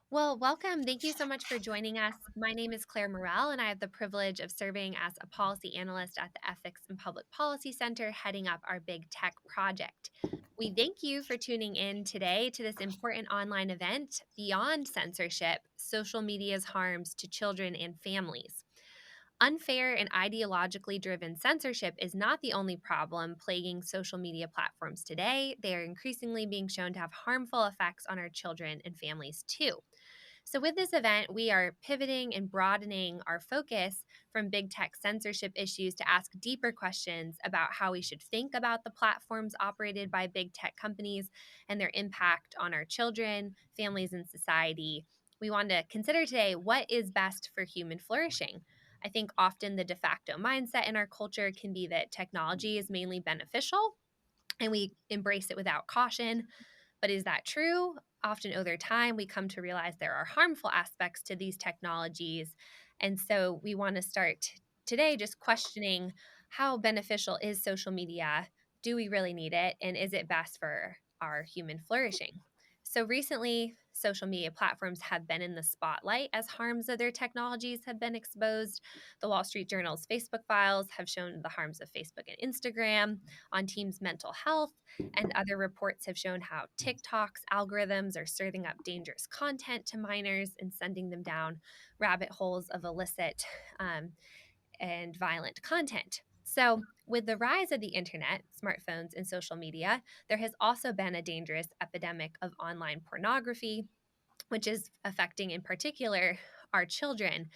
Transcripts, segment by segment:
Well, welcome. Thank you so much for joining us. My name is Claire Morrell, and I have the privilege of serving as a policy analyst at the Ethics and Public Policy Center, heading up our Big Tech project. We thank you for tuning in today to this important online event, Beyond Censorship: Social Media's Harms to Children and Families. Unfair and ideologically driven censorship is not the only problem plaguing social media platforms today. They are increasingly being shown to have harmful effects on our children and families, too. So, with this event, we are pivoting and broadening our focus from big tech censorship issues to ask deeper questions about how we should think about the platforms operated by big tech companies and their impact on our children, families, and society. We want to consider today what is best for human flourishing. I think often the de facto mindset in our culture can be that technology is mainly beneficial and we embrace it without caution. But is that true? Often over time, we come to realize there are harmful aspects to these technologies. And so we want to start today just questioning how beneficial is social media? Do we really need it? And is it best for our human flourishing? So recently, social media platforms have been in the spotlight as harms of their technologies have been exposed. The Wall Street Journal's Facebook files have shown the harms of Facebook and Instagram on teens' mental health, and other reports have shown how TikTok's algorithms are serving up dangerous content to minors and sending them down rabbit holes of illicit um, and violent content. So, with the rise of the internet, smartphones, and social media, there has also been a dangerous epidemic of online pornography, which is affecting in particular our children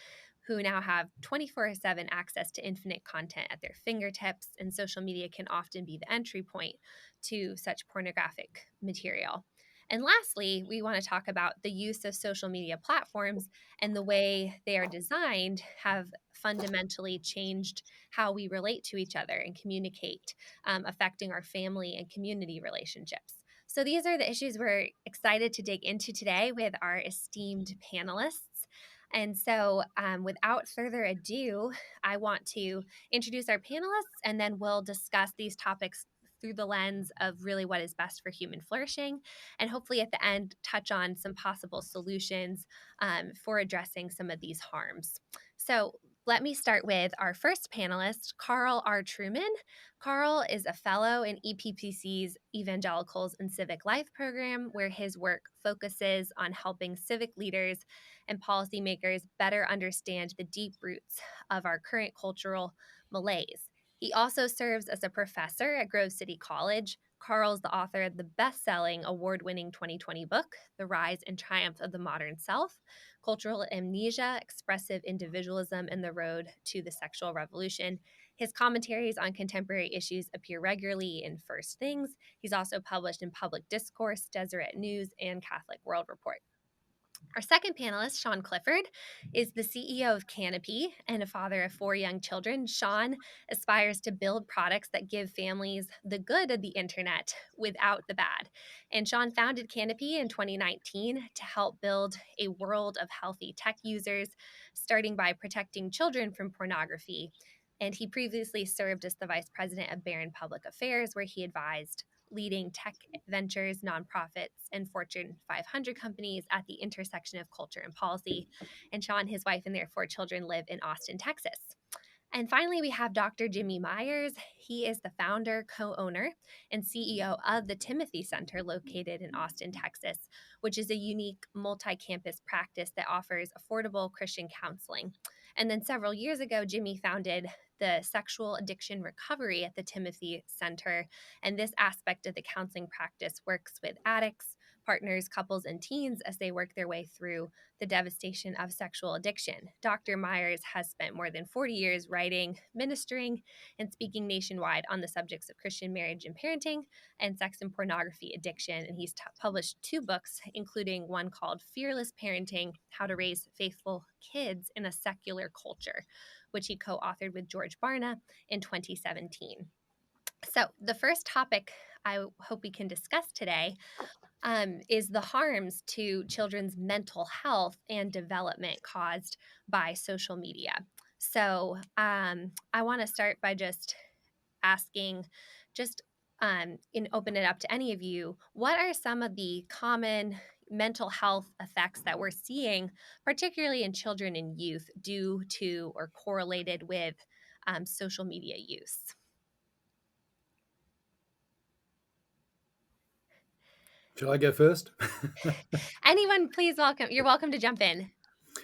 who now have 24/7 access to infinite content at their fingertips, and social media can often be the entry point to such pornographic material. And lastly, we want to talk about the use of social media platforms and the way they are designed have fundamentally changed how we relate to each other and communicate, affecting our family and community relationships. So, these are the issues we're excited to dig into today with our esteemed panelists. And so, without further ado, I want to introduce our panelists and then we'll discuss these topics through the lens of really what is best for human flourishing. And hopefully, at the end, touch on some possible solutions for addressing some of these harms. So, let me start with our first panelist, Carl R. Truman. Carl is a fellow in EPPC's Evangelicals and Civic Life program, where his work focuses on helping civic leaders and policymakers better understand the deep roots of our current cultural malaise. He also serves as a professor at Grove City College. Carl's the author of the best-selling, award-winning 2020 book, The Rise and Triumph of the Modern Self: Cultural Amnesia, Expressive Individualism, and the Road to the Sexual Revolution. His commentaries on contemporary issues appear regularly in First Things. He's also published in Public Discourse, Deseret News, and Catholic World Report. Our second panelist, Sean Clifford, is the CEO of Canopy and a father of 4 young children. Sean aspires to build products that give families the good of the internet without the bad. And Sean founded Canopy in 2019 to help build a world of healthy tech users, starting by protecting children from pornography. And he previously served as the vice president of Barron Public Affairs, where he advised leading tech ventures, nonprofits, and Fortune 500 companies at the intersection of culture and policy. And Sean, his wife, and their 4 children live in Austin, Texas. And finally, we have Dr. Jimmy Myers. He is the founder, co-owner, and CEO of the Timothy Center located in Austin, Texas, which is a unique multi-campus practice that offers affordable Christian counseling. And then several years ago, Jimmy founded the Sexual Addiction Recovery at the Timothy Center. And this aspect of the counseling practice works with addicts, partners, couples, and teens as they work their way through the devastation of sexual addiction. Dr. Myers has spent more than 40 years writing, ministering, and speaking nationwide on the subjects of Christian marriage and parenting and sex and pornography addiction. And he's published 2 books, including one called Fearless Parenting: How to Raise Faithful Kids in a Secular Culture, which he co-authored with George Barna in 2017. So the first topic I hope we can discuss today is the harms to children's mental health and development caused by social media. So I want to start by just asking, just and open it up to any of you, what are some of the common mental health effects that we're seeing, particularly in children and youth, due to or correlated with social media use? Shall I go first? Anyone, please welcome. You're welcome to jump in.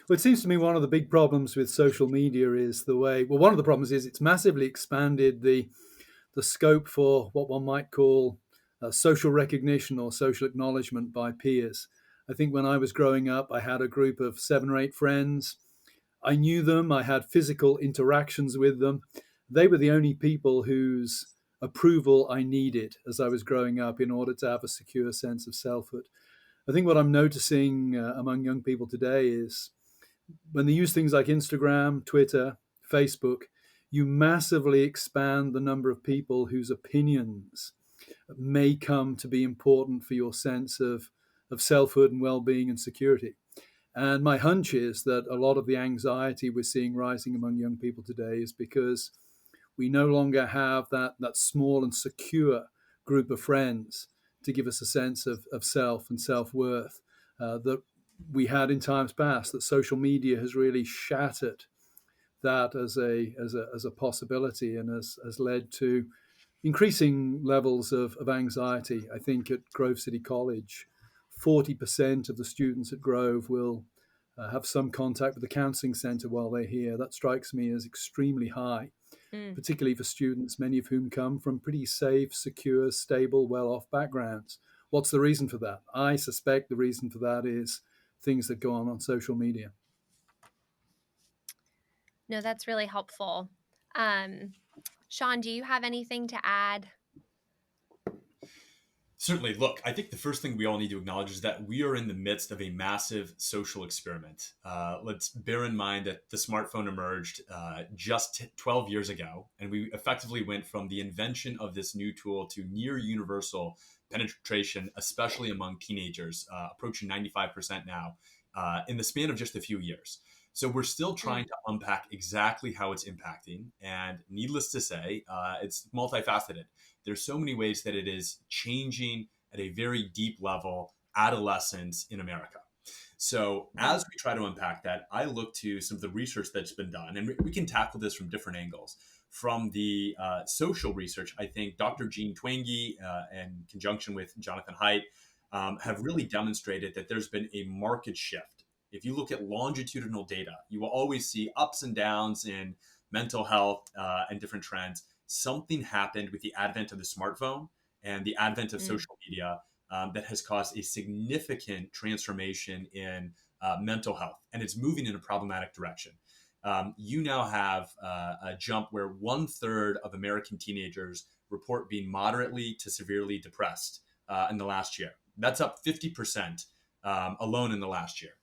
Well, it seems to me one of the big problems with social media is the way, well, one of the problems is it's massively expanded the scope for what one might call social recognition or social acknowledgement by peers. I think when I was growing up, I had a group of 7 or 8 friends. I knew them, I had physical interactions with them. They were the only people whose approval I needed as I was growing up in order to have a secure sense of selfhood. I think what I'm noticing among young people today is when they use things like Instagram, Twitter, Facebook, you massively expand the number of people whose opinions may come to be important for your sense of selfhood and well-being and security. And my hunch is that a lot of the anxiety we're seeing rising among young people today is because we no longer have that small and secure group of friends to give us a sense of self and self-worth that we had in times past. That social media has really shattered that as a possibility and has led to increasing levels of anxiety. I think at Grove City College, 40% of the students at Grove will have some contact with the counselling centre while they're here. That strikes me as extremely high, Mm. particularly for students, many of whom come from pretty safe, secure, stable, well-off backgrounds. What's the reason for that? I suspect the reason for that is things that go on social media. No, that's really helpful. Um, Sean, do you have anything to add? Certainly. Look, I think the first thing we all need to acknowledge is that we are in the midst of a massive social experiment. Let's bear in mind that the smartphone emerged just 12 years ago, and we effectively went from the invention of this new tool to near universal penetration, especially among teenagers, approaching 95% now, in the span of just a few years. So we're still trying Mm. to unpack exactly how it's impacting. And needless to say, it's multifaceted. There's so many ways that it is changing at a very deep level adolescence in America. So as we try to unpack that, I look to some of the research that's been done, and we can tackle this from different angles. From the social research, I think Dr. Jean Twenge, in conjunction with Jonathan Haidt, have really demonstrated that there's been a market shift. If you look at longitudinal data, you will always see ups and downs in mental health and different trends. Something happened with the advent of the smartphone and the advent of Mm. social media that has caused a significant transformation in mental health, and it's moving in a problematic direction. You now have a jump where 1/3 of American teenagers report being moderately to severely depressed in the last year. That's up 50% alone in the last year.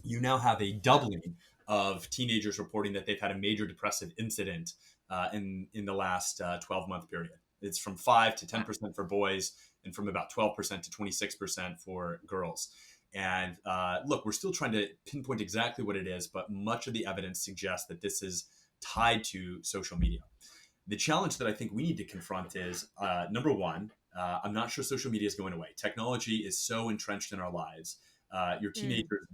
You now have a doubling of teenagers reporting that they've had a major depressive incident in the last 12-month period. It's from 5 to Wow. 10% for boys, and from about 12% to 26% for girls. And look, we're still trying to pinpoint exactly what it is, but much of the evidence suggests that this is tied to social media. The challenge that I think we need to confront is number one, I'm not sure social media is going away. Technology is so entrenched in our lives. Your Mm. teenagers'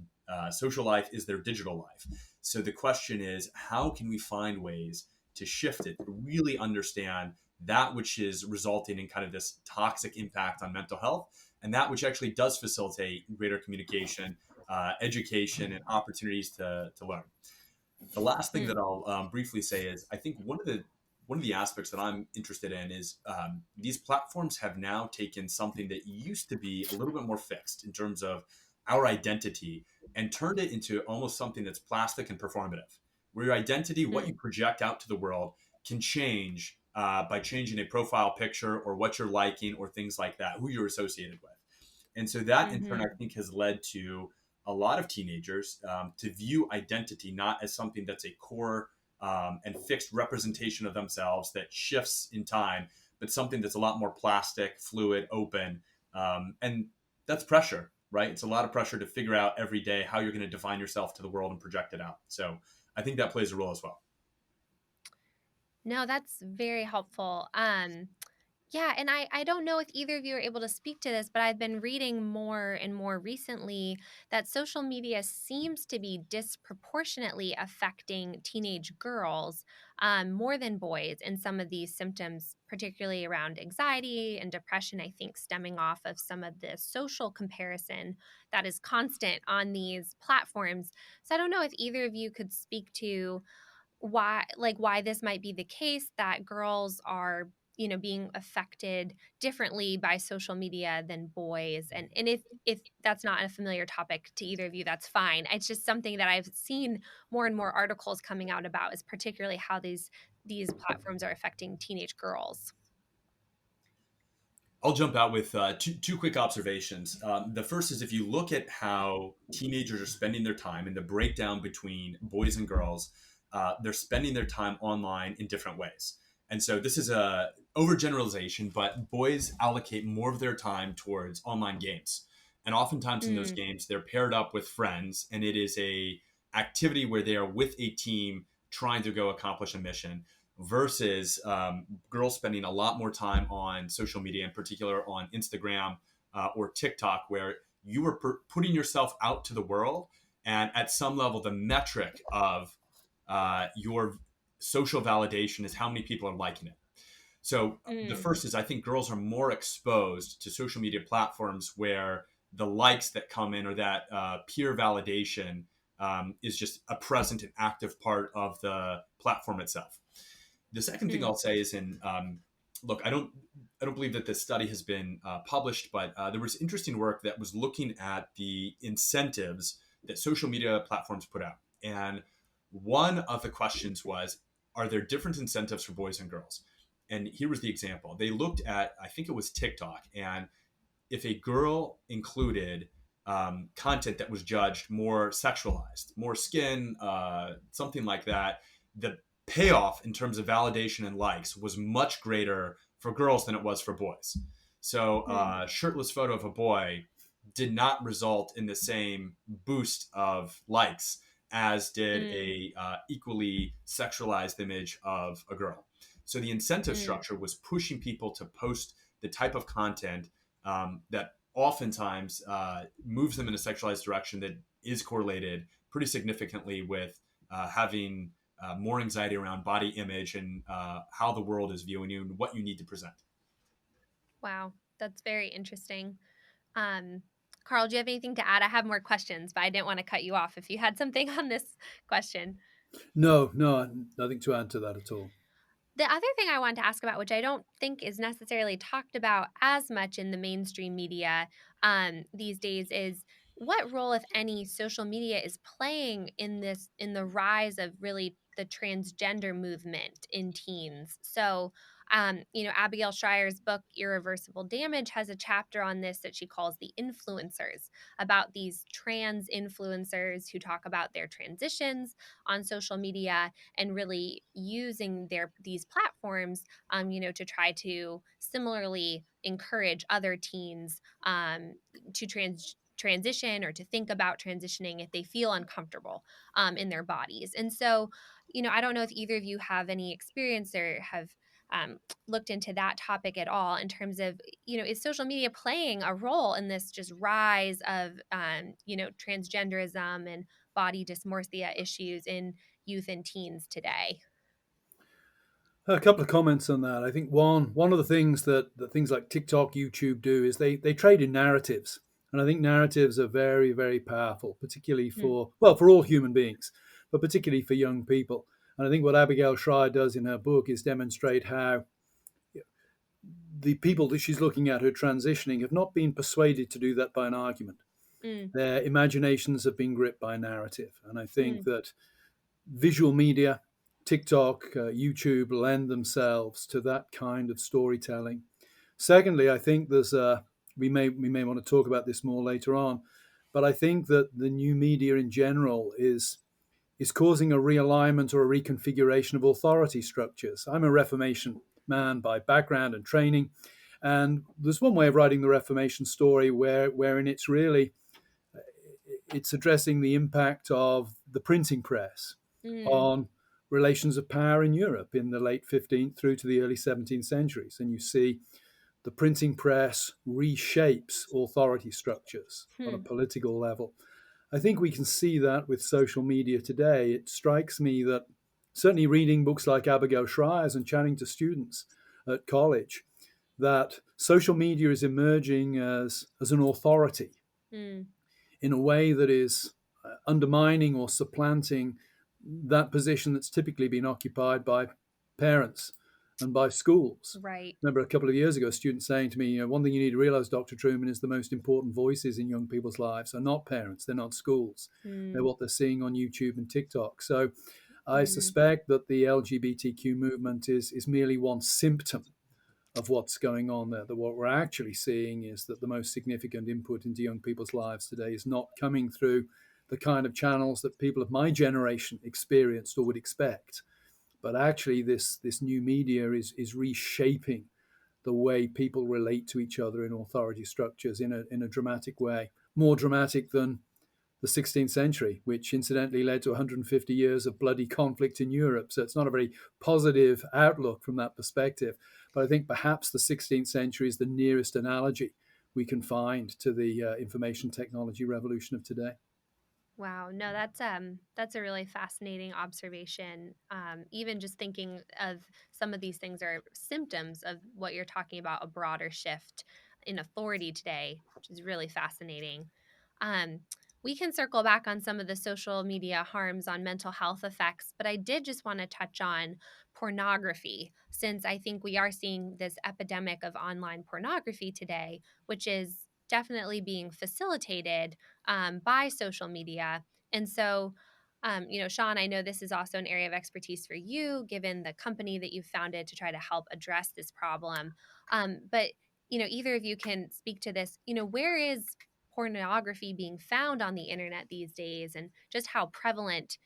social life is their digital life. So the question is, how can we find ways to shift it, to really understand that which is resulting in kind of this toxic impact on mental health, and that which actually does facilitate greater communication, education, and opportunities to learn. The last thing Mm. that I'll briefly say is I think one of the aspects that I'm interested in is these platforms have now taken something that used to be a little bit more fixed in terms of our identity and turned it into almost something that's plastic and performative, where your identity, what you Mm. project out to the world, can change by changing a profile picture or what you're liking or things like that, who you're associated with. And so that in turn, I Mm-hmm. think, has led to a lot of teenagers to view identity not as something that's a core and fixed representation of themselves that shifts in time, but something that's a lot more plastic, fluid, open. And that's pressure, right? It's a lot of pressure to figure out every day how you're going to define yourself to the world and project it out. So I think that plays a role as well. No, that's very helpful. Yeah, and I don't know if either of you are able to speak to this, but I've been reading more and more recently that social media seems to be disproportionately affecting teenage girls more than boys in some of these symptoms, particularly around anxiety and depression, I think stemming off of some of the social comparison that is constant on these platforms. So I don't know if either of you could speak to why this might be the case that girls are being affected differently by social media than boys, and if that's not a familiar topic to either of you, that's fine. It's just something that I've seen more and more articles coming out about, is particularly how these platforms are affecting teenage girls. I'll jump out with two quick observations. The first is if you look at how teenagers are spending their time and the breakdown between boys and girls, they're spending their time online in different ways. And so this is a overgeneralization, but boys allocate more of their time towards online games. And oftentimes in those Mm, games, they're paired up with friends, and it is a activity where they are with a team trying to go accomplish a mission versus girls spending a lot more time on social media, in particular on Instagram or TikTok, where you are putting yourself out to the world. And at some level, the metric of your social validation is how many people are liking it. So the mm, first is I think girls are more exposed to social media platforms where the likes that come in or that peer validation is just a present and active part of the platform itself. The second thing mm, I'll say is in look, I don't believe that this study has been published, but there was interesting work that was looking at the incentives that social media platforms put out, and one of the questions was, are there different incentives for boys and girls? And here was the example. They looked at, I think it was TikTok, and if a girl included content that was judged more sexualized, more skin, something like that, the payoff in terms of validation and likes was much greater for girls than it was for boys. So, mm, shirtless photo of a boy did not result in the same boost of likes as did mm, a equally sexualized image of a girl. So the incentive mm. structure was pushing people to post the type of content that oftentimes moves them in a sexualized direction that is correlated pretty significantly with having more anxiety around body image and how the world is viewing you and what you need to present. Wow, that's very interesting. um Carl, do you have anything to add? I have more questions, but I didn't want to cut you off if you had something on this question. No, no, nothing to add to that at all. The other thing I wanted to ask about, which I don't think is necessarily talked about as much in the mainstream media these days, is what role, if any, social media is playing in the rise of really the transgender movement in teens. So, Abigail Schreier's book Irreversible Damage has a chapter on this that she calls the influencers, about these trans influencers who talk about their transitions on social media and really using these platforms to try to similarly encourage other teens to transition or to think about transitioning if they feel uncomfortable in their bodies. And so, I don't know if either of you have any experience or have um, looked into that topic at all, in terms of, is social media playing a role in this just rise of transgenderism and body dysmorphia issues in youth and teens today? A couple of comments on that. I think one of the things that things like TikTok, YouTube do is they trade in narratives, and I think narratives are very very powerful, particularly Mm, for all human beings, but particularly for young people. And I think what Abigail Schreier does in her book is demonstrate how the people that she's looking at who are transitioning have not been persuaded to do that by an argument. mm, Their imaginations have been gripped by a narrative, and I think mm, that visual media, TikTok, YouTube lend themselves to that kind of storytelling. Secondly, I think we may want to talk about this more later on, but I think that the new media in general is causing a realignment or a reconfiguration of authority structures. I'm a Reformation man by background and training, and there's one way of writing the Reformation story wherein it's addressing the impact of the printing press mm, on relations of power in Europe in the late 15th through to the early 17th centuries. And you see the printing press reshapes authority structures on a Hmm. political level. I think we can see that with social media today. It strikes me that certainly reading books like Abigail Shrier's and chatting to students at college, that social media is emerging as an authority Hmm. in a way that is undermining or supplanting that position that's typically been occupied by parents and by schools. Right. I remember a couple of years ago, a student saying to me, one thing you need to realize, Dr. Truman, is the most important voices in young people's lives are not parents, they're not schools. They're Hmm. what they're seeing on YouTube and TikTok. So I Hmm. suspect that the LGBTQ movement is merely one symptom of what's going on there. That what we're actually seeing is that the most significant input into young people's lives today is not coming through the kind of channels that people of my generation experienced or would expect, but actually this new media is reshaping the way people relate to each other in authority structures in a dramatic way, more dramatic than the 16th century, which incidentally led to 150 years of bloody conflict in Europe. So it's not a very positive outlook from that perspective. But I think perhaps the 16th century is the nearest analogy we can find to the information technology revolution of today. Wow, no, that's a really fascinating observation. Even just thinking of some of these things are symptoms of what you're talking about, a broader shift in authority today, which is really fascinating. Um, we can circle back on some of the social media harms on mental health effects, but I did just want to touch on pornography, since I think we are seeing this epidemic of online pornography today, which is definitely being facilitated by social media. And so, Sean, I know this is also an area of expertise for you, given the company that you founded to try to help address this problem. But, either of you can speak to this. Where is pornography being found on the internet these days, and just how prevalent,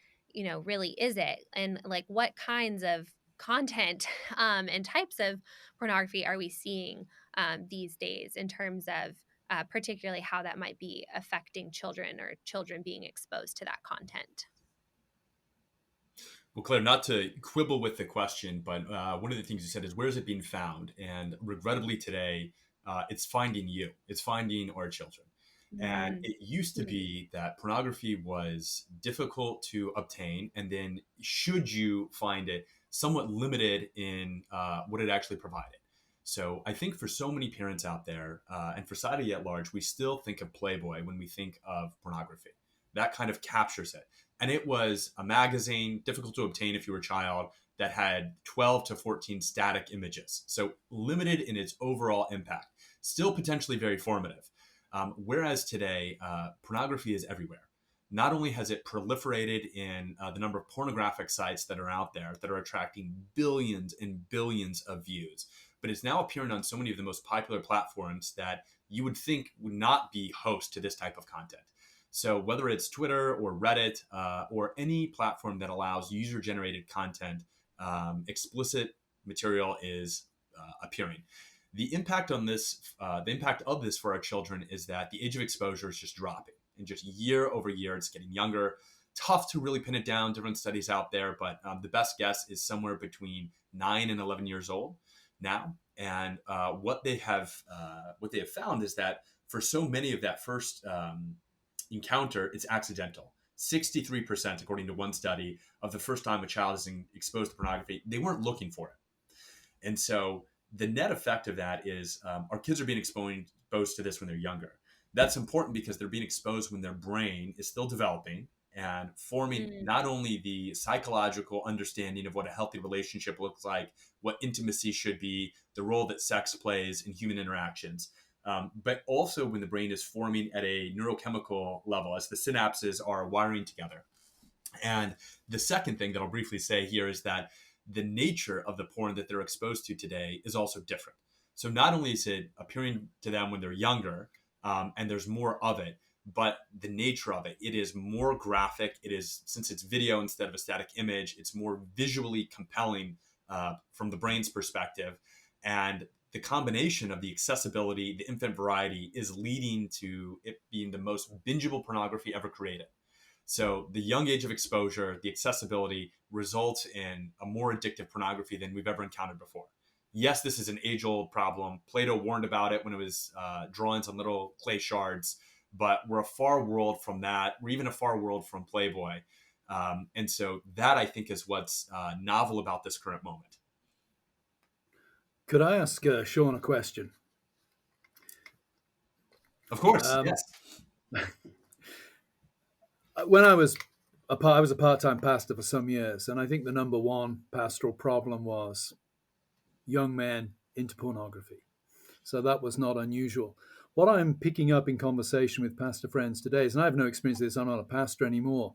really is it? And like, what kinds of content and types of pornography are we seeing these days in terms of particularly how that might be affecting children or children being exposed to that content. Well, Claire, not to quibble with the question, but one of the things you said is where is it being found? And regrettably today, it's finding you. It's finding our children. And Mm. it used to Mm. be that pornography was difficult to obtain, and then should you find it, somewhat limited in what it actually provided. So I think for so many parents out there and for society at large, we still think of Playboy when we think of pornography. That kind of captures it. And it was a magazine, difficult to obtain if you were a child, that had 12 to 14 static images. So limited in its overall impact, still potentially very formative. Whereas today, pornography is everywhere. Not only has it proliferated in the number of pornographic sites that are out there that are attracting billions and billions of views, but it's now appearing on so many of the most popular platforms that you would think would not be host to this type of content. So whether it's Twitter or Reddit or any platform that allows user-generated content, explicit material is appearing. The impact on this, the impact of this for our children is that the age of exposure is just dropping, and just year over year, it's getting younger. Tough to really pin it down. Different studies out there, but the best guess is somewhere between 9 and 11 years old now. And what they have found is that for so many of that first encounter, it's accidental. 63%, according to one study, of the first time a child is exposed to pornography, they weren't looking for it. And so the net effect of that is our kids are being exposed to this when they're younger. That's important because they're being exposed when their brain is still developing and forming Mm. not only the psychological understanding of what a healthy relationship looks like, what intimacy should be, the role that sex plays in human interactions, but also when the brain is forming at a neurochemical level as the synapses are wiring together. And the second thing that I'll briefly say here is that the nature of the porn that they're exposed to today is also different. So not only is it appearing to them when they're younger, and there's more of it, but the nature of it is more graphic. It is, since it's video instead of a static image, it's more visually compelling from the brain's perspective. And the combination of the accessibility, the infant variety, is leading to it being the most bingeable pornography ever created. So the young age of exposure, the accessibility results in a more addictive pornography than we've ever encountered before. yes, this is an age-old problem. Plato warned about it when it was drawings on little clay shards, but we're a far world from that. We're even a far world from Playboy. And so that, I think, is what's novel about this current moment. Could I ask Sean a question? Of course, Um, yes. when I was I was a part-time pastor for some years, and I think the number one pastoral problem was young men into pornography. So that was not unusual. What I'm picking up in conversation with pastor friends today is, and I have no experience of this, I'm not a pastor anymore,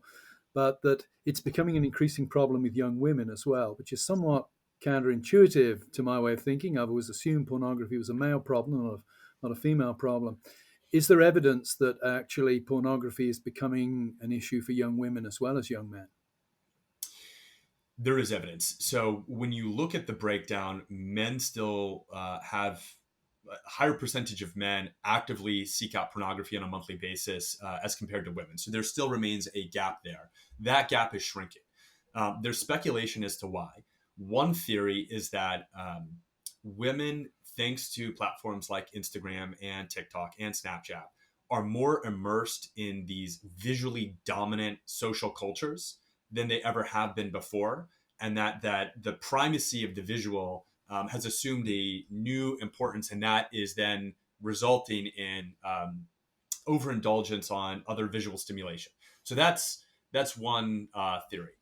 but that it's becoming an increasing problem with young women as well, which is somewhat counterintuitive to my way of thinking. I've always assumed pornography was a male problem, not a female problem. Is there evidence that actually pornography is becoming an issue for young women as well as young men? There is evidence. So when you look at the breakdown, men still have a higher percentage of men actively seek out pornography on a monthly basis as compared to women. So there still remains a gap there. That gap is shrinking. There's speculation as to why. One theory is that women, thanks to platforms like Instagram and TikTok and Snapchat, are more immersed in these visually dominant social cultures than they ever have been before, and that the primacy of the visual has assumed a new importance, and that is then resulting in overindulgence on other visual stimulation. So that's one theory.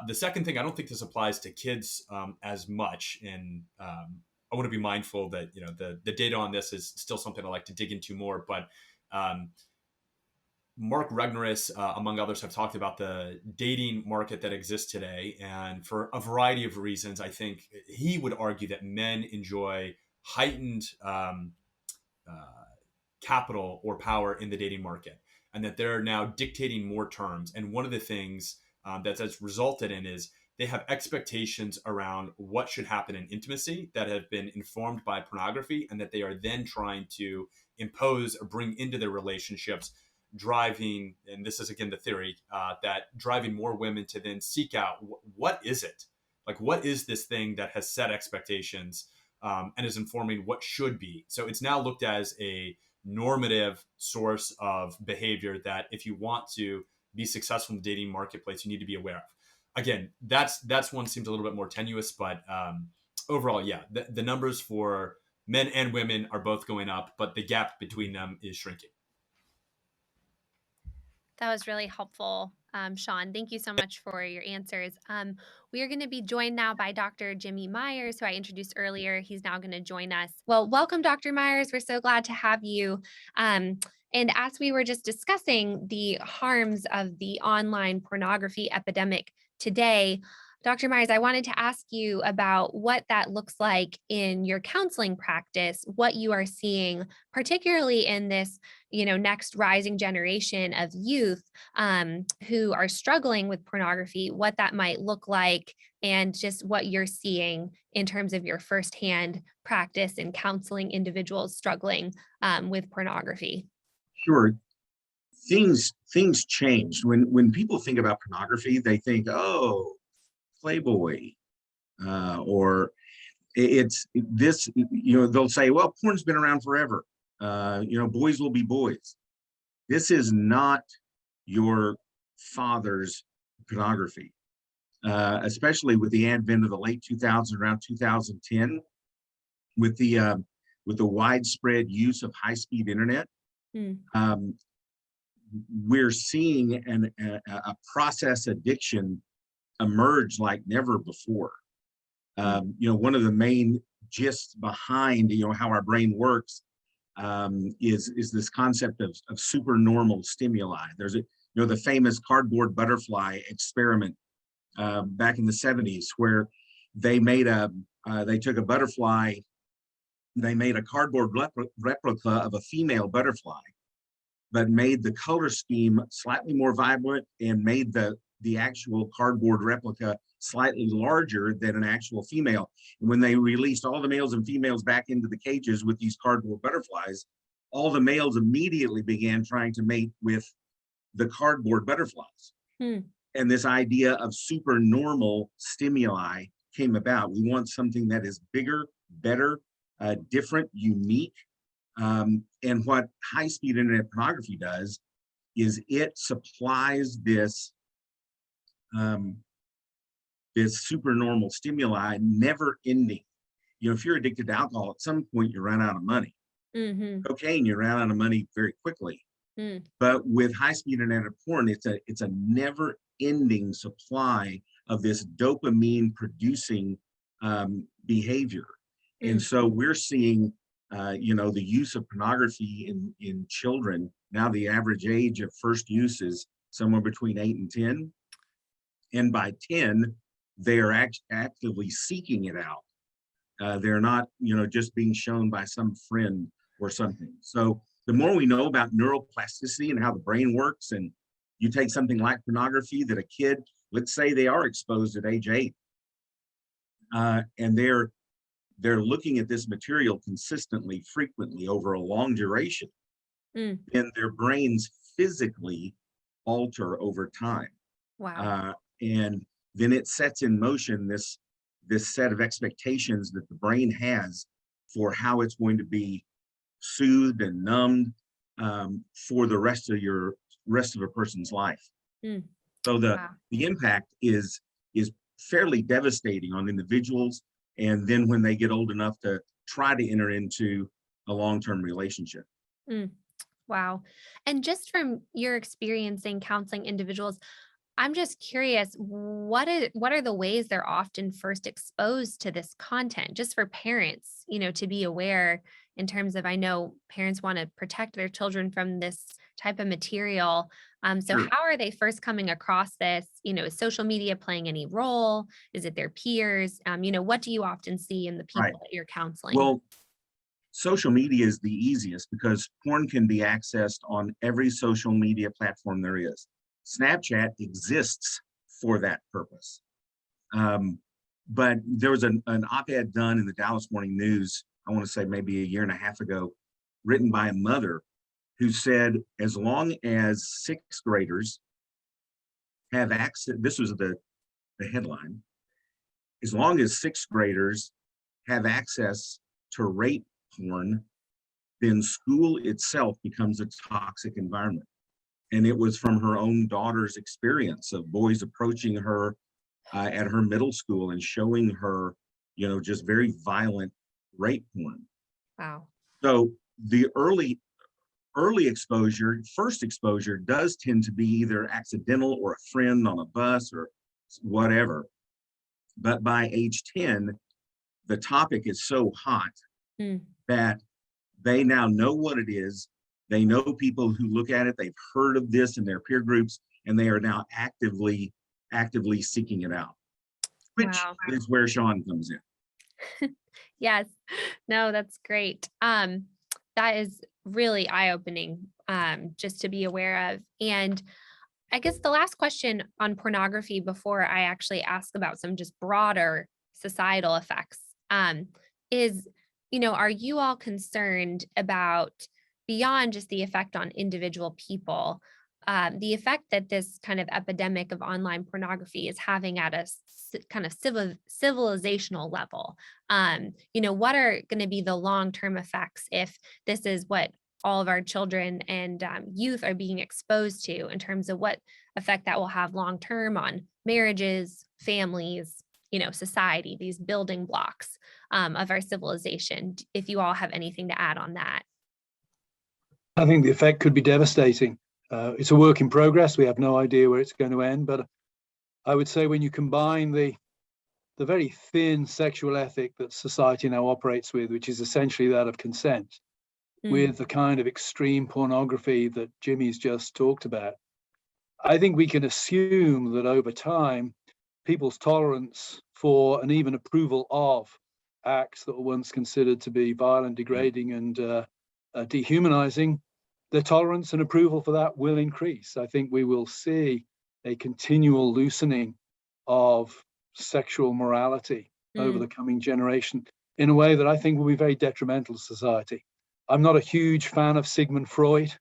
The second thing, I don't think this applies to kids as much, and I want to be mindful that the data on this is still something I like to dig into more, but Mark Regnerus, among others, have talked about the dating market that exists today. And for a variety of reasons, I think he would argue that men enjoy heightened capital or power in the dating market, and that they're now dictating more terms. And one of the things that's resulted in is they have expectations around what should happen in intimacy that have been informed by pornography, and that they are then trying to impose or bring into their relationships, driving, and this is again the theory, that driving more women to then seek out what is it? Like, what is this thing that has set expectations and is informing what should be? So it's now looked as a normative source of behavior that if you want to be successful in the dating marketplace, you need to be aware of. Again, that's one seems a little bit more tenuous, but overall, yeah, the numbers for men and women are both going up, but the gap between them is shrinking. That was really helpful, Sean. Thank you so much for your answers. We are going to be joined now by Dr. Jimmy Myers, who I introduced earlier. He's now going to join us. Well, welcome, Dr. Myers. We're so glad to have you. And as we were just discussing the harms of the online pornography epidemic today, Dr. Myers, I wanted to ask you about what that looks like in your counseling practice, what you are seeing, particularly in this next rising generation of youth who are struggling with pornography, what that might look like, and just what you're seeing in terms of your firsthand practice in counseling individuals struggling with pornography. Sure. Things changed. When people think about pornography, they think, oh, Playboy, or it's this, they'll say, well, porn's been around forever. Boys will be boys. This is not your father's pornography, especially with the advent of the late 2000s, around 2010, with the widespread use of high-speed internet. We're seeing a process addiction emerge like never before. One of the main gists behind how our brain works is this concept of supernormal stimuli. There's the famous cardboard butterfly experiment back in the 70s, where they took a butterfly, they made a cardboard replica of a female butterfly, but made the color scheme slightly more vibrant and made the actual cardboard replica slightly larger than an actual female. And when they released all the males and females back into the cages with these cardboard butterflies, all the males immediately began trying to mate with the cardboard butterflies. And this idea of supernormal stimuli came about. We want something that is bigger, better, different, unique. And what high-speed internet pornography does is it supplies this supernormal stimuli, never ending. You know, if you're addicted to alcohol, at some point you run out of money. Mm-hmm. Cocaine, you run out of money very quickly. Mm. But with high-speed internet porn, it's a never-ending supply of this dopamine-producing behavior. And Mm. so we're seeing, the use of pornography in children. Now the average age of first use is somewhere between 8 and 10. And by 10, they are actively seeking it out. They're not, just being shown by some friend or something. So the more we know about neuroplasticity and how the brain works, and you take something like pornography that a kid, let's say they are exposed at age 8, and they're looking at this material consistently, frequently over a long duration, Mm. then their brains physically alter over time. Wow. And then it sets in motion this set of expectations that the brain has for how it's going to be soothed and numbed for the rest of a person's life. Mm. So the Wow. impact is fairly devastating on individuals, and then when they get old enough to try to enter into a long-term relationship. Mm. Wow. And just from your experience in counseling individuals, I'm just curious, what are the ways they're often first exposed to this content, just for parents, to be aware in terms of, I know parents want to protect their children from this type of material. So Sure. how are they first coming across this? Is social media playing any role? Is it their peers? What do you often see in the Right. people that you're counseling? Well, social media is the easiest because porn can be accessed on every social media platform there is. Snapchat exists for that purpose. But there was an op-ed done in the Dallas Morning News, I want to say maybe a year and a half ago, written by a mother who said, as long as sixth graders have access, this was the headline, as long as sixth graders have access to rape porn, then school itself becomes a toxic environment. And it was from her own daughter's experience of boys approaching her at her middle school and showing her, just very violent rape porn. Wow. So the early exposure, first exposure, does tend to be either accidental or a friend on a bus or whatever. But by age 10, the topic is so hot Mm. that they now know what it is. They know people who look at it. They've heard of this in their peer groups, and they are now actively seeking it out, which Wow. is where Sean comes in. Yes. No, that's great. That is really eye-opening, just to be aware of. And I guess the last question on pornography before I actually ask about some just broader societal effects, is, are you all concerned about beyond just the effect on individual people, the effect that this kind of epidemic of online pornography is having at a kind of civilizational level? What are going to be the long-term effects if this is what all of our children and youth are being exposed to, in terms of what effect that will have long-term on marriages, families, society, these building blocks of our civilization? If you all have anything to add on that. I think the effect could be devastating. It's a work in progress. We have no idea where it's going to end. But I would say when you combine the very thin sexual ethic that society now operates with, which is essentially that of consent, with the kind of extreme pornography that Jimmy's just talked about, I think we can assume that over time, people's tolerance for and even approval of acts that were once considered to be violent, degrading, and dehumanizing, the tolerance and approval for that will increase. I think we will see a continual loosening of sexual morality over the coming generation in a way that I think will be very detrimental to society. I'm not a huge fan of Sigmund Freud,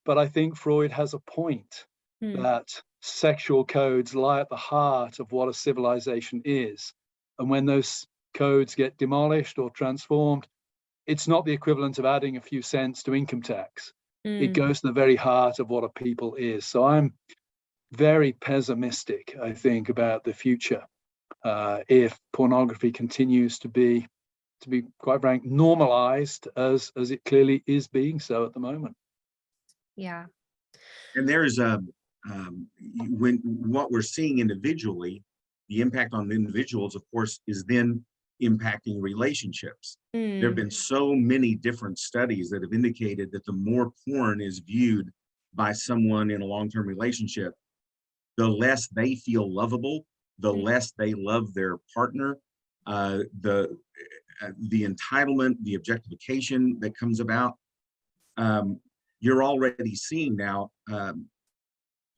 but I think Freud has a point that sexual codes lie at the heart of what a civilization is. And when those codes get demolished or transformed, it's not the equivalent of adding a few cents to income tax. It goes to the very heart of what a people is. So I'm very pessimistic, I think, about the future if pornography continues to be quite frank, normalized as it clearly is being so at the moment. Yeah. And there's when what we're seeing individually, the impact on the individuals, of course, is then impacting relationships. There have been so many different studies that have indicated that the more porn is viewed by someone in a long-term relationship, the less they feel lovable, the less they love their partner, the entitlement, the objectification that comes about. You're already seeing now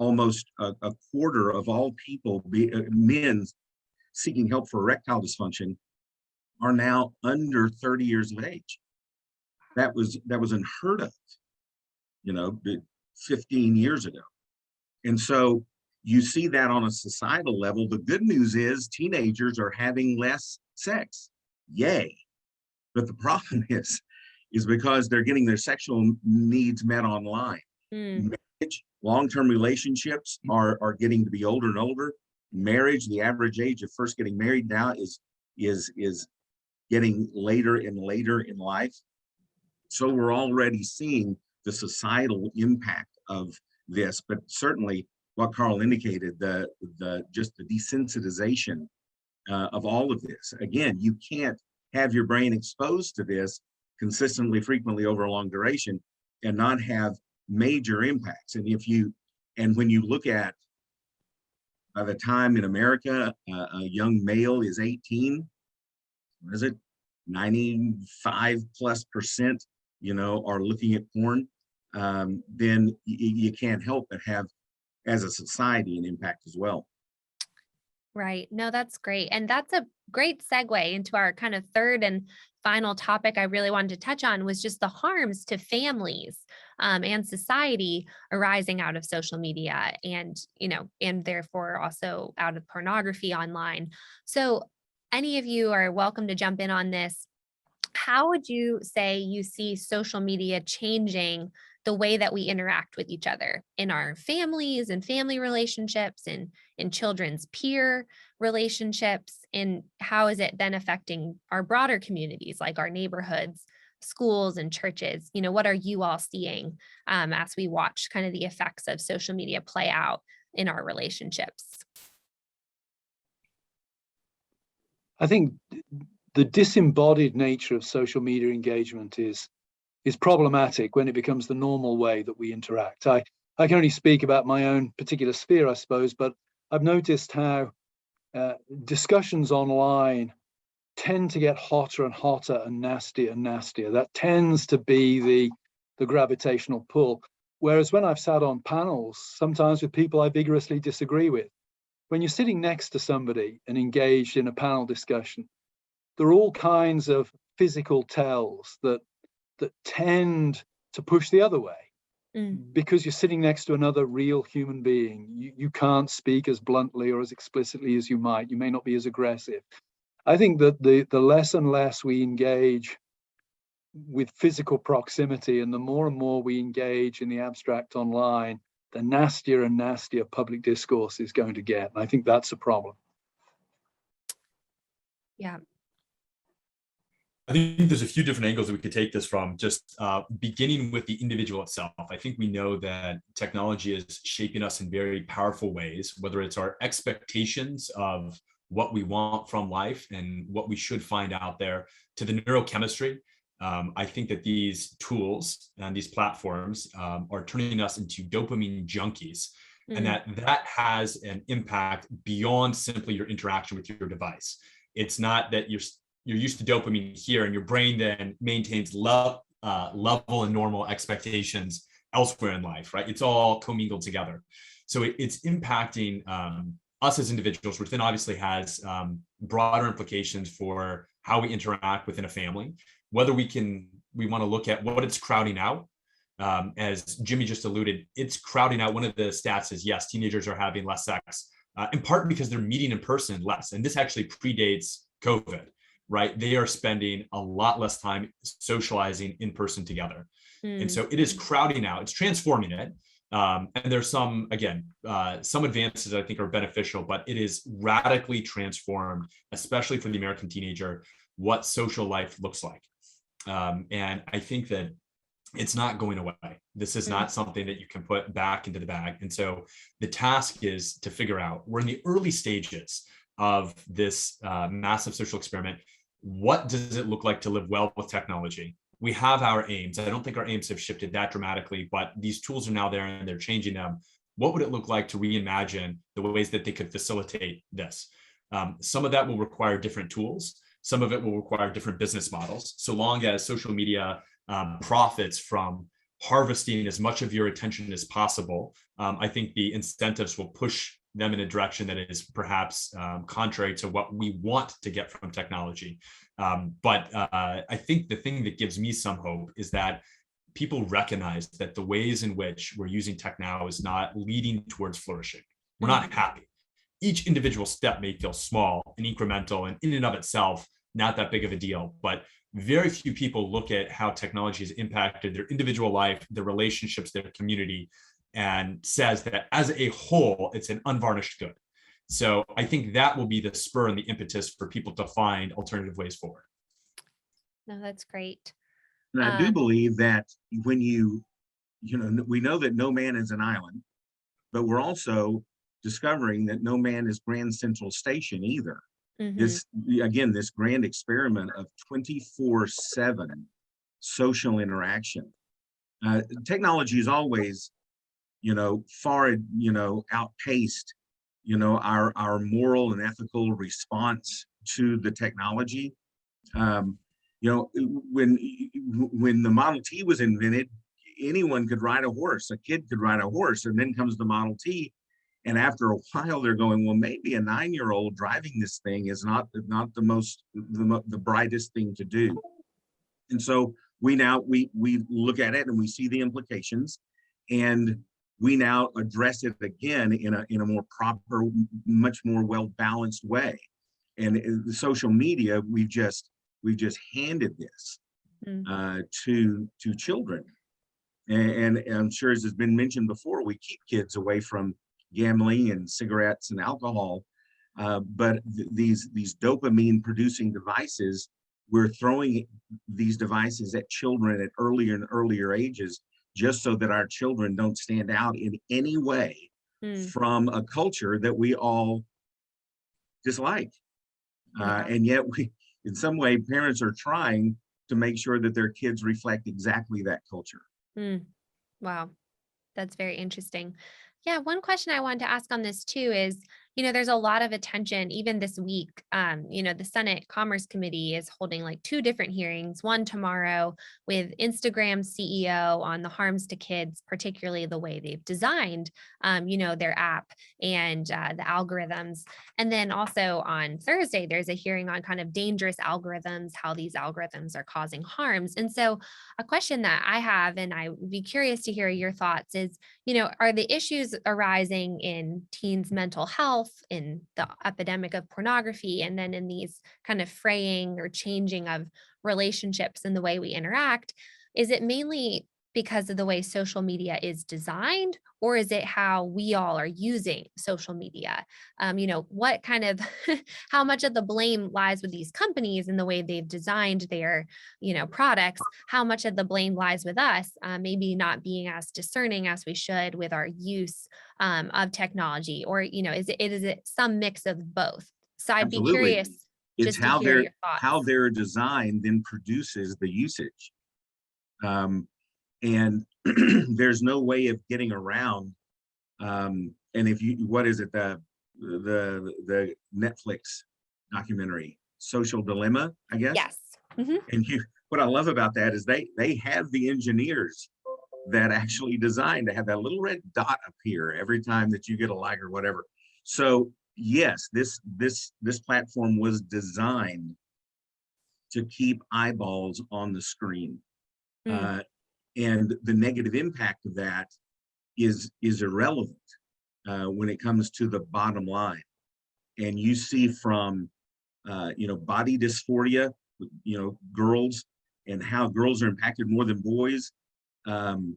almost a quarter of all people, men seeking help for erectile dysfunction, are now under 30 years of age. That was unheard of, 15 years ago. And so you see that on a societal level. The good news is teenagers are having less sex. Yay. But the problem is because they're getting their sexual needs met online. Marriage, long-term relationships are getting to be older and older. Marriage, the average age of first getting married now is getting later and later in life. So we're already seeing the societal impact of this, but certainly what Carl indicated, the desensitization of all of this. Again, you can't have your brain exposed to this consistently, frequently over a long duration and not have major impacts. And when you look at, by the time in America a young male is 18, what is it, 95+%, are looking at porn, then you can't help but have, as a society, an impact as well. Right. No, that's great. And that's a great segue into our kind of third and final topic I really wanted to touch on, was just the harms to families and society arising out of social media and, and therefore also out of pornography online. So any of you are welcome to jump in on this. How would you say you see social media changing the way that we interact with each other in our families and family relationships and in children's peer relationships? And how is it then affecting our broader communities, like our neighborhoods, schools, and churches? What are you all seeing as we watch kind of the effects of social media play out in our relationships? I think the disembodied nature of social media engagement is problematic when it becomes the normal way that we interact. I can only speak about my own particular sphere, I suppose, but I've noticed how discussions online tend to get hotter and hotter and nastier and nastier. That tends to be the gravitational pull. Whereas when I've sat on panels, sometimes with people I vigorously disagree with, when you're sitting next to somebody and engaged in a panel discussion, there are all kinds of physical tells that tend to push the other way. Because you're sitting next to another real human being. You can't speak as bluntly or as explicitly as you might. You may not be as aggressive. I think that the less and less we engage with physical proximity and the more and more we engage in the abstract online, the nastier and nastier public discourse is going to get. And I think that's a problem. Yeah. I think there's a few different angles that we could take this from, just beginning with the individual itself. I think we know that technology is shaping us in very powerful ways, whether it's our expectations of what we want from life and what we should find out there, to the neurochemistry. I think that these tools and these platforms are turning us into dopamine junkies, and that has an impact beyond simply your interaction with your device. It's not that you're used to dopamine here and your brain then maintains level and normal expectations elsewhere in life, right? It's all commingled together. So it's impacting us as individuals, which then obviously has broader implications for how we interact within a family, whether we want to look at what it's crowding out. As Jimmy just alluded, it's crowding out. One of the stats is, yes, teenagers are having less sex, in part because they're meeting in person less. And this actually predates COVID. right? They are spending a lot less time socializing in person together. And so it is crowding out, it's transforming it. And there's some, again, some advances that I think are beneficial, but it is radically transformed, especially for the American teenager, what social life looks like. And I think that it's not going away. This is not something that you can put back into the bag. And so the task is to figure out, we're in the early stages of this massive social experiment. What does it look like to live well with technology? We have our aims. I don't think our aims have shifted that dramatically, but these tools are now there and they're changing them. What would it look like to reimagine the ways that they could facilitate this? Some of that will require different tools. Some of it will require different business models. So long as social media profits from harvesting as much of your attention as possible, I think the incentives will push them in a direction that is perhaps contrary to what we want to get from technology. But I think the thing that gives me some hope is that people recognize that the ways in which we're using tech now is not leading towards flourishing. We're not happy. Each individual step may feel small and incremental and in and of itself, not that big of a deal, but very few people look at how technology has impacted their individual life, their relationships, their community, and says that as a whole, it's an unvarnished good. So I think that will be the spur and the impetus for people to find alternative ways forward. No, that's great. And I do believe that when we know that no man is an island, but we're also discovering that no man is Grand Central Station either. This grand experiment of 24/7 social interaction. Technology is always, far, outpaced, our moral and ethical response to the technology. When the Model T was invented, anyone could ride a horse, a kid could ride a horse, and then comes the Model T. And after a while, they're going, well, maybe a 9-year-old driving this thing is not the brightest thing to do. And so we look at it and we see the implications, and we now address it again in a more proper, much more well-balanced way. And the social media, we've just handed this to children. And I'm sure, as has been mentioned before, we keep kids away from gambling and cigarettes and alcohol, but these dopamine producing devices, we're throwing these devices at children at earlier and earlier ages, just so that our children don't stand out in any way from a culture that we all dislike. And yet in some way, parents are trying to make sure that their kids reflect exactly that culture. Wow. That's very interesting. Yeah, one question I wanted to ask on this too is, there's a lot of attention, even this week. The Senate Commerce Committee is holding like 2 different hearings, one tomorrow with Instagram's CEO on the harms to kids, particularly the way they've designed, their app and the algorithms. And then also on Thursday, there's a hearing on kind of dangerous algorithms, how these algorithms are causing harms. And so a question that I have, and I would be curious to hear your thoughts, is, are the issues arising in teens' mental health, in the epidemic of pornography, and then in these kind of fraying or changing of relationships and the way we interact, is it mainly because of the way social media is designed, or is it how we all are using social media? What kind of, how much of the blame lies with these companies and the way they've designed their, products? How much of the blame lies with us, maybe not being as discerning as we should with our use of technology? Or, is it some mix of both? So I'd be Absolutely. curious It's just to hear your thoughts. how they're designed then produces the usage. And there's no way of getting around. And what is it, the Netflix documentary, Social Dilemma, I guess? Yes. And what I love about that is they have the engineers that actually designed to have that little red dot appear every time that you get a like or whatever. So yes, this platform was designed to keep eyeballs on the screen. And the negative impact of that is irrelevant when it comes to the bottom line. And you see from body dysphoria, girls, and how girls are impacted more than boys. Um,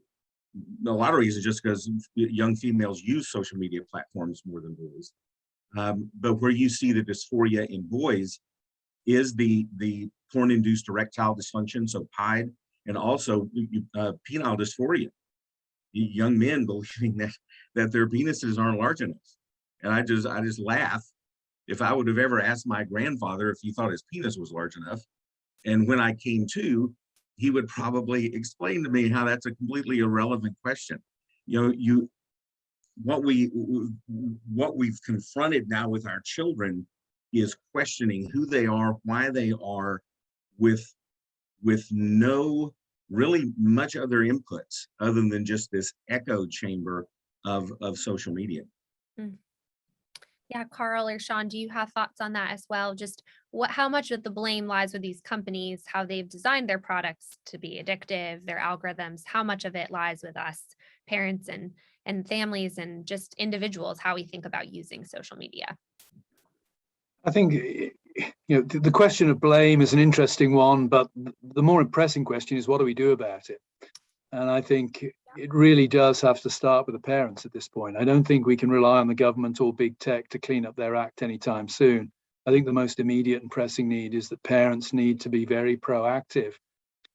a lot of reasons just because young females use social media platforms more than boys. But where you see the dysphoria in boys is the porn-induced erectile dysfunction, so PIDE, and also penile dysphoria. Young men believing that their penises aren't large enough, and I just laugh. If I would have ever asked my grandfather if he thought his penis was large enough, and when I came to, he would probably explain to me how that's a completely irrelevant question. You what we've confronted now with our children is questioning who they are, why they are, with no really much other inputs other than just this echo chamber of social media. Mm. Yeah, Carl or Sean, do you have thoughts on that as well? Just how much of the blame lies with these companies, how they've designed their products to be addictive, their algorithms, how much of it lies with us, parents and families and just individuals, how we think about using social media? I think the question of blame is an interesting one, but the more pressing question is, what do we do about it? And I think it really does have to start with the parents at this point. I don't think we can rely on the government or big tech to clean up their act anytime soon. I think the most immediate and pressing need is that parents need to be very proactive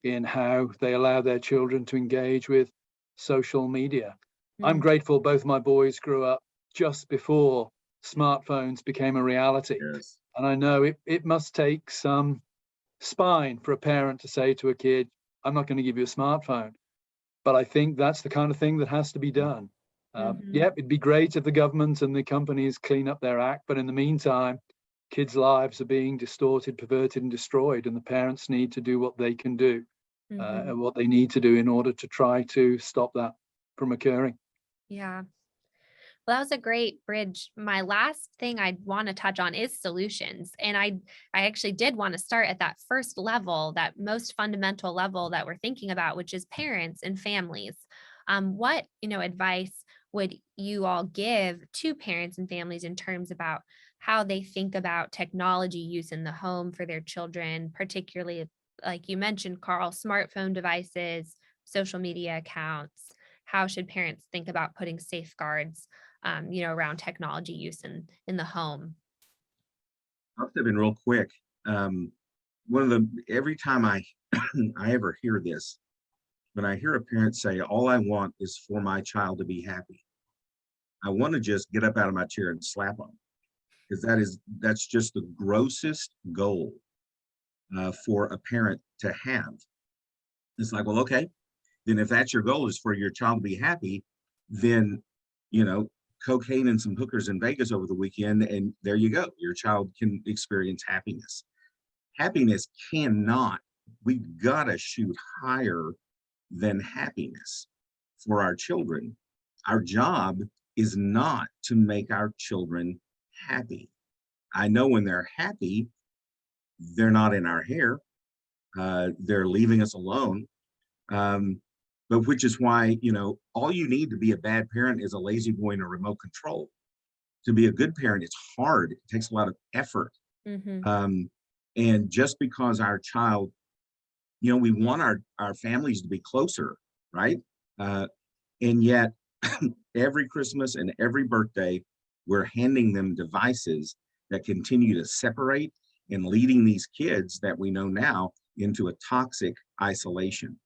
in how they allow their children to engage with social media. I'm grateful both my boys grew up just before smartphones became a reality. Yes. And I know it must take some spine for a parent to say to a kid, I'm not going to give you a smartphone. But I think that's the kind of thing that has to be done. It'd be great if the government and the companies clean up their act, but in the meantime, kids' lives are being distorted, perverted, and destroyed, and the parents need to do what they can do, and what they need to do in order to try to stop that from occurring. Yeah. Well, that was a great bridge. My last thing I want to touch on is solutions. And I actually did want to start at that first level, that most fundamental level that we're thinking about, which is parents and families. What, advice would you all give to parents and families in terms about how they think about technology use in the home for their children, particularly like you mentioned, Carl, smartphone devices, social media accounts? How should parents think about putting safeguards around technology use in the home? I'll step in real quick. Every time I I ever hear this, when I hear a parent say, all I want is for my child to be happy, I want to just get up out of my chair and slap them, because that's just the grossest goal for a parent to have. It's like, well, okay, then if that's your goal is for your child to be happy, then, you know, cocaine and some hookers in Vegas over the weekend, and there you go. Your child can experience happiness. Happiness cannot, we gotta shoot higher than happiness for our children. Our job is not to make our children happy. I know when they're happy, they're not in our hair. They're leaving us alone. But which is why, all you need to be a bad parent is a lazy boy and a remote control. To be a good parent, it's hard. It takes a lot of effort. Mm-hmm. And just because our child, we want our families to be closer, right? And yet every Christmas and every birthday, we're handing them devices that continue to separate and leading these kids that we know now into a toxic isolation.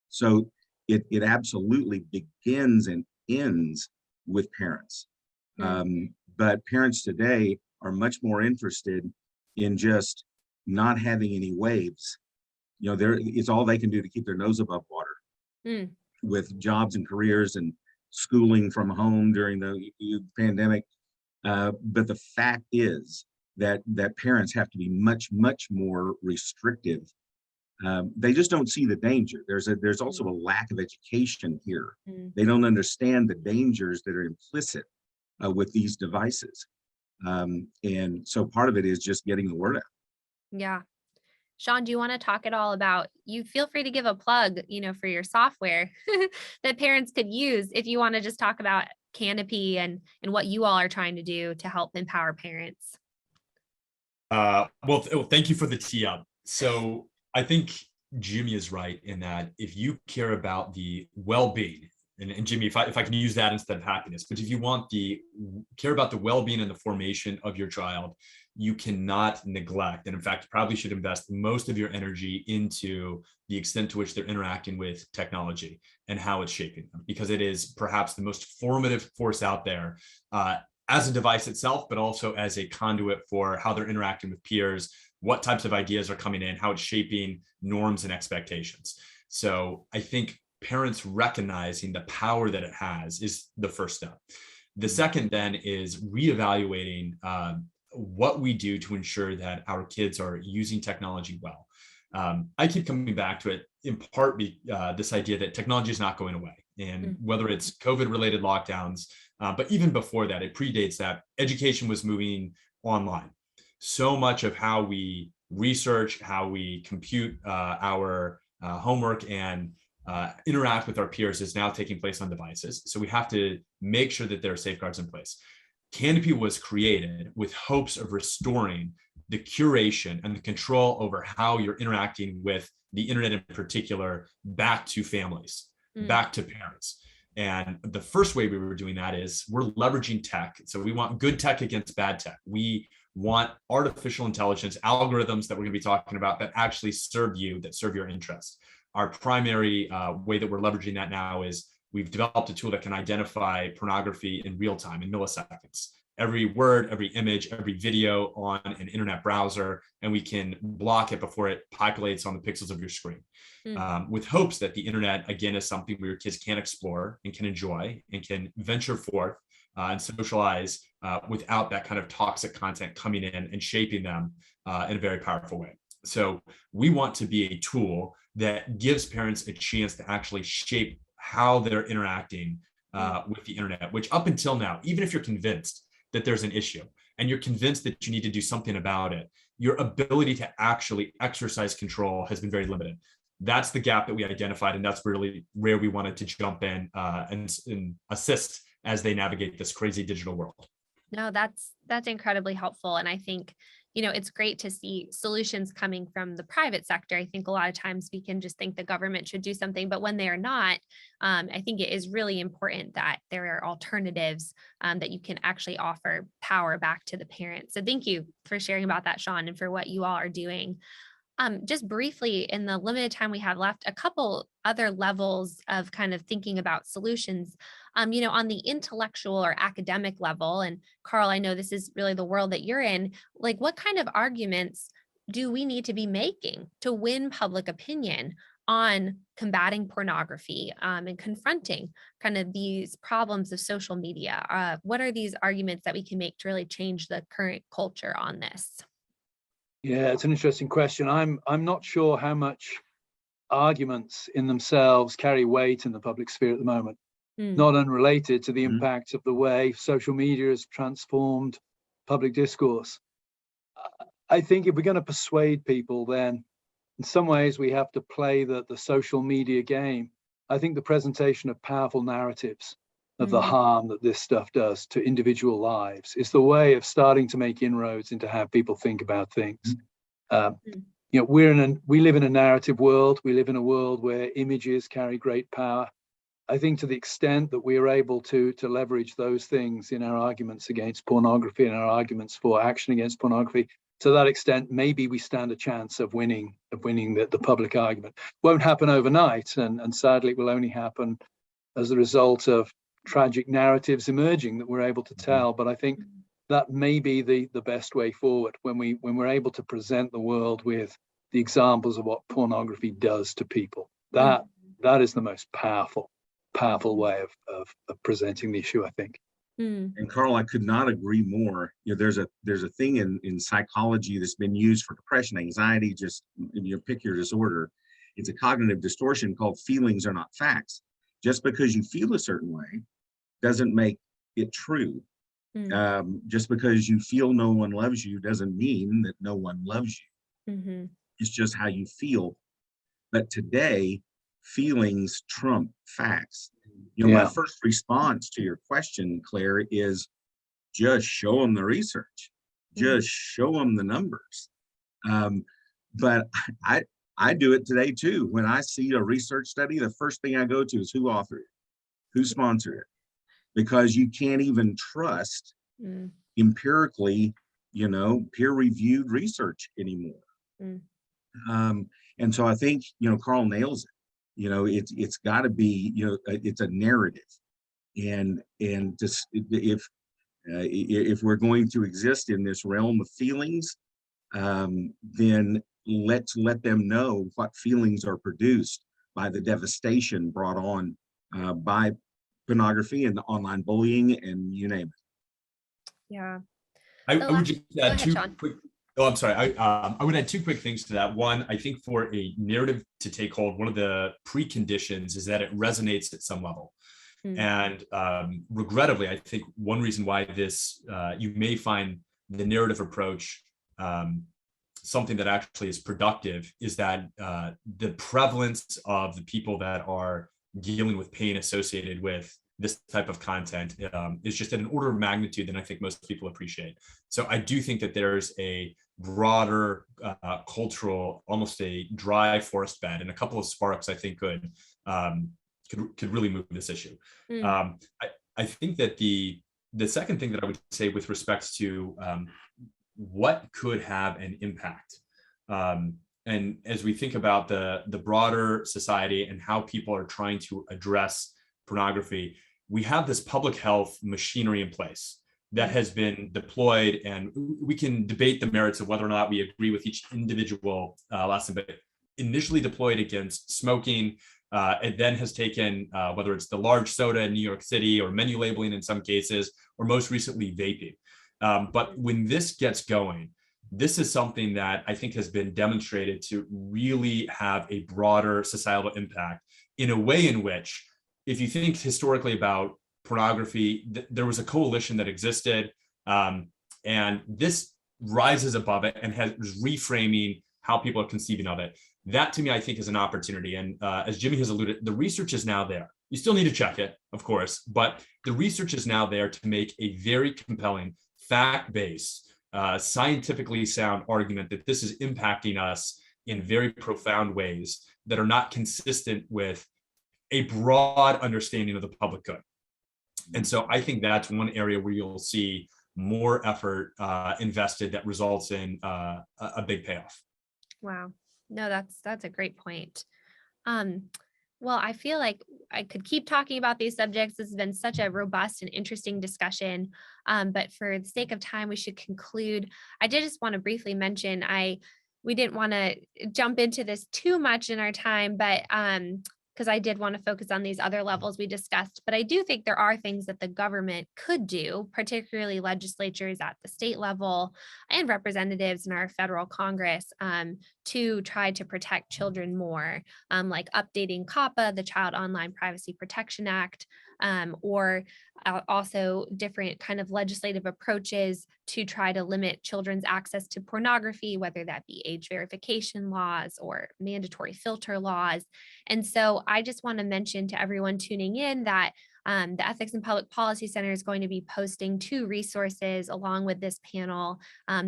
So it absolutely begins and ends with parents. But parents today are much more interested in just not having any waves. It's all they can do to keep their nose above water with jobs and careers and schooling from home during the pandemic. But the fact is that parents have to be much, much more restrictive. They just don't see the danger. There's also a lack of education here. They don't understand the dangers that are implicit with these devices. And so part of it is just getting the word out. Yeah. Sean, do you want to talk at all about, you feel free to give a plug, for your software that parents could use if you want to just talk about Canopy and what you all are trying to do to help empower parents? Thank you for the tee up. So I think Jimmy is right in that if you care about the well-being, and Jimmy, if I can use that instead of happiness, but if you care about the well-being and the formation of your child, you cannot neglect, and in fact, you probably should invest most of your energy into the extent to which they're interacting with technology and how it's shaping them, because it is perhaps the most formative force out there. As a device itself, but also as a conduit for how they're interacting with peers, what types of ideas are coming in, how it's shaping norms and expectations. So I think parents recognizing the power that it has is the first step. The second then is reevaluating what we do to ensure that our kids are using technology well. I keep coming back to it in part this idea that technology is not going away. And whether it's COVID-related lockdowns, but even before that, it predates that, education was moving online. So much of how we research, how we compute our homework and interact with our peers is now taking place on devices. So we have to make sure that there are safeguards in place. Canopy was created with hopes of restoring the curation and the control over how you're interacting with the internet in particular back to families, back to parents. And the first way we were doing that is we're leveraging tech. So we want good tech against bad tech. We want artificial intelligence algorithms that we're going to be talking about that actually serve you, that serve your interests. Our primary way that we're leveraging that now is we've developed a tool that can identify pornography in real time, in milliseconds. Every word, every image, every video on an internet browser, and we can block it before it populates on the pixels of your screen. With hopes that the internet, again, is something where your kids can explore and can enjoy and can venture forth and socialize without that kind of toxic content coming in and shaping them in a very powerful way. So we want to be a tool that gives parents a chance to actually shape how they're interacting with the internet, which up until now, even if you're convinced that there's an issue and you're convinced that you need to do something about it, your ability to actually exercise control has been very limited. That's the gap that we identified, and that's really where we wanted to jump in and assist as they navigate this crazy digital world. No, that's incredibly helpful. And I think, it's great to see solutions coming from the private sector. I think a lot of times we can just think the government should do something, but when they are not, I think it is really important that there are alternatives that you can actually offer power back to the parents. So thank you for sharing about that, Sean, and for what you all are doing. Just briefly, in the limited time we have left, a couple other levels of kind of thinking about solutions, on the intellectual or academic level. And Carl, I know this is really the world that you're in. Like, what kind of arguments do we need to be making to win public opinion on combating pornography and confronting kind of these problems of social media? What are these arguments that we can make to really change the current culture on this? Yeah, it's an interesting question. I'm not sure how much arguments in themselves carry weight in the public sphere at the moment, not unrelated to the impact of the way social media has transformed public discourse. I think if we're going to persuade people, then in some ways we have to play the social media game. I think the presentation of powerful narratives of the harm that this stuff does to individual lives is the way of starting to make inroads into how people think about things. We live in a narrative world. We live in a world where images carry great power. I think to the extent that we are able to leverage those things in our arguments against pornography and our arguments for action against pornography, to that extent, maybe we stand a chance of winning the public argument. Won't happen overnight, and sadly, it will only happen as a result of tragic narratives emerging that we're able to tell. But I think that may be the best way forward when we're able to present the world with the examples of what pornography does to people. That is the most powerful way of presenting the issue, I think. And Carl, I could not agree more. There's a thing in psychology that's been used for depression, anxiety, just pick your disorder. It's a cognitive distortion called feelings are not facts. Just because you feel a certain way doesn't make it true. Just because you feel no one loves you doesn't mean that no one loves you. It's just how you feel. But today, feelings trump facts. My first response to your question, Claire, is just show them the research. just show them the numbers. But I I do it today too. When I see a research study, the first thing I go to is who authored it, who sponsored it, because you can't even trust Mm, empirically, peer-reviewed research anymore. mm. Um, and so I think, Carl nails it. It's got to be, it's a narrative, and just if we're going to exist in this realm of feelings, then let's let them know what feelings are produced by the devastation brought on by pornography and online bullying and you name it. Yeah. I The would last, just go add ahead, two Sean. quick. Oh, I'm sorry. I would add two quick things to that. One, I think for a narrative to take hold, one of the preconditions is that it resonates at some level. Mm, And regrettably, I think one reason why this you may find the narrative approach something that actually is productive is that the prevalence of the people that are dealing with pain associated with this type of content is just at an order of magnitude than I think most people appreciate. So I do think that there's a broader cultural, almost a dry forest bed, and a couple of sparks I think could really move this issue. mm, I think that the second thing that I would say with respect to what could have an impact, and as we think about the broader society and how people are trying to address pornography, we have this public health machinery in place that mm, has been deployed, and we can debate the merits of whether or not we agree with each individual lesson, but initially deployed against smoking. It then has taken, whether it's the large soda in New York City or menu labeling in some cases, or most recently vaping. But when this gets going, this is something that I think has been demonstrated to really have a broader societal impact in a way in which, if you think historically about pornography, there was a coalition that existed, and this rises above it and has reframing how people are conceiving of it. That to me, I think, is an opportunity. And as Jimmy has alluded, the research is now there. You still need to check it, of course, but the research is now there to make a very compelling, fact-based, scientifically sound argument that this is impacting us in very profound ways that are not consistent with a broad understanding of the public good. And so I think that's one area where you'll see more effort invested that results in a big payoff. wow. No, that's a great point. Um, well, I feel like I could keep talking about these subjects. This has been such a robust and interesting discussion. But for the sake of time, we should conclude. I did just want to briefly mention we didn't want to jump into this too much in our time, but because I did want to focus on these other levels we discussed. But I do think there are things that the government could do, particularly legislatures at the state level and representatives in our federal Congress, to try to protect children more, like updating COPPA, the Child Online Privacy Protection Act, or also different kind of legislative approaches to try to limit children's access to pornography, whether that be age verification laws or mandatory filter laws. And so I just want to mention to everyone tuning in that the Ethics and Public Policy Center is going to be posting 2 resources along with this panel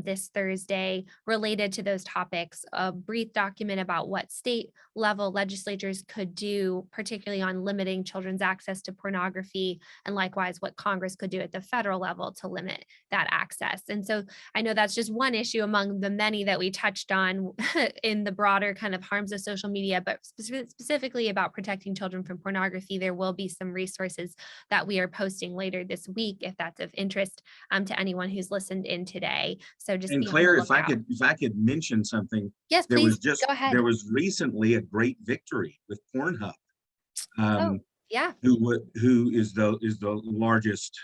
this Thursday related to those topics. A brief document about what state level legislatures could do, particularly on limiting children's access to pornography, and likewise what Congress could do at the federal level to limit that access. And so I know that's just one issue among the many that we touched on in the broader kind of harms of social media, but specifically about protecting children from pornography, there will be some resources that we are posting later this week if that's of interest to anyone who's listened in today. So just And be on the Claire, lookout. if I could mention something, Yes, there was please just go ahead. there was recently a great victory with Pornhub, Oh, yeah. who is the largest,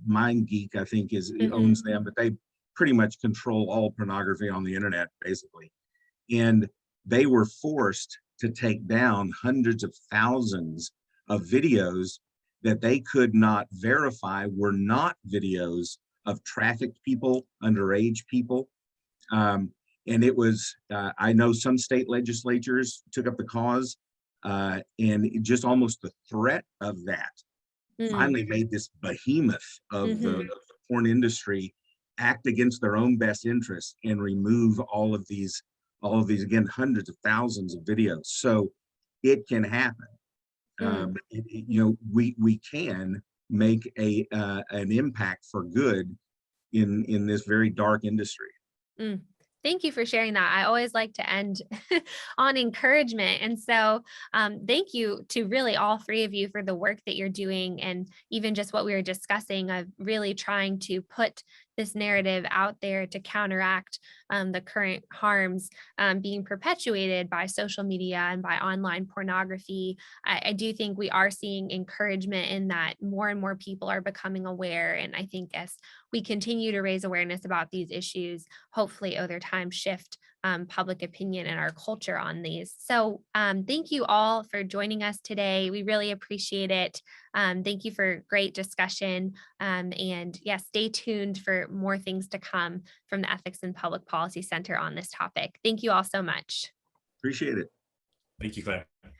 mind geek, I think, Mhm. owns them, but they pretty much control all pornography on the internet, basically. And they were forced to take down hundreds of thousands of videos that they could not verify were not videos of trafficked people, underage people. And it was, I know some state legislatures took up the cause, and just almost the threat of that Mm, finally made this behemoth of the mhm. porn industry act against their own best interests and remove all of these, again, hundreds of thousands of videos. So it can happen. Mm. We can make an impact for good in this very dark industry. Mm. Thank you for sharing that. I always like to end on encouragement. And so, thank you to really all three of you for the work that you're doing. And even just what we were discussing of really trying to put this narrative out there to counteract the current harms being perpetuated by social media and by online pornography. I do think we are seeing encouragement in that more and more people are becoming aware. And I think as we continue to raise awareness about these issues, hopefully over time shift public opinion and our culture on these. So thank you all for joining us today. We really appreciate it. Thank you for great discussion. And yes, stay tuned for more things to come from the Ethics and Public Policy Center on this topic. Thank you all so much. Appreciate it. Thank you, Claire.